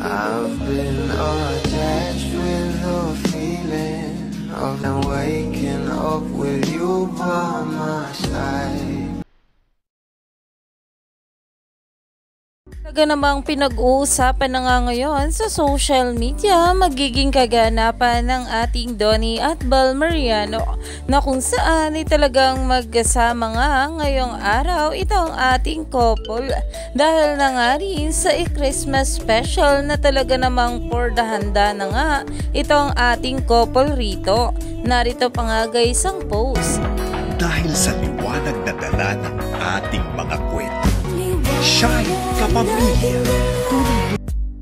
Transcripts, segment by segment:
I've been attached with the feeling of them waking up with you by my side. Talaga namang pinag-uusapan na nga ngayon sa social media magiging kaganapan ng ating Donnie at Bel Mariano na kung saan ay talagang magkasama nga ngayong araw itong ating couple dahil na nga rin sa Christmas special na talaga namang for the handa na nga itong ating couple rito. Narito pa nga guys ang post. Dahil sa liwanag na dala ng ating mga kwento, Shine Kapamilya.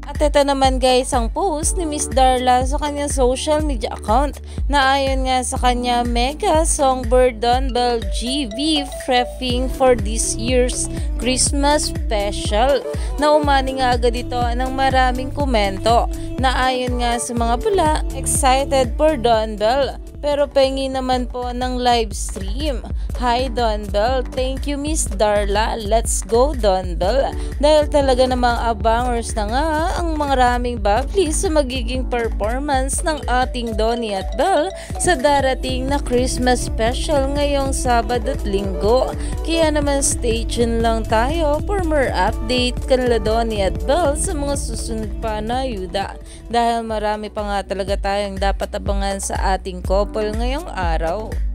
At ito naman guys ang post ni Miss Darla sa kanyang social media account na ayon nga sa kanya mega songbird Don Bel GV prepping for this year's Christmas special na umani nga agad ito ng maraming komento na ayon nga sa mga bula excited for Don Bel pero pengi naman po ng live stream. Hi Don Bel, thank you Miss Darla, let's go Don Bel. Dahil talaga namang abangers na nga ang maraming bubbly sa magiging performance ng ating Donnie at Bel sa darating na Christmas special ngayong Sabado at Linggo. Kaya naman stay tuned lang tayo for more update kanila Donnie at Bel sa mga susunod pa na ayuda. Dahil marami pa nga talaga tayong dapat abangan sa ating couple ngayong araw.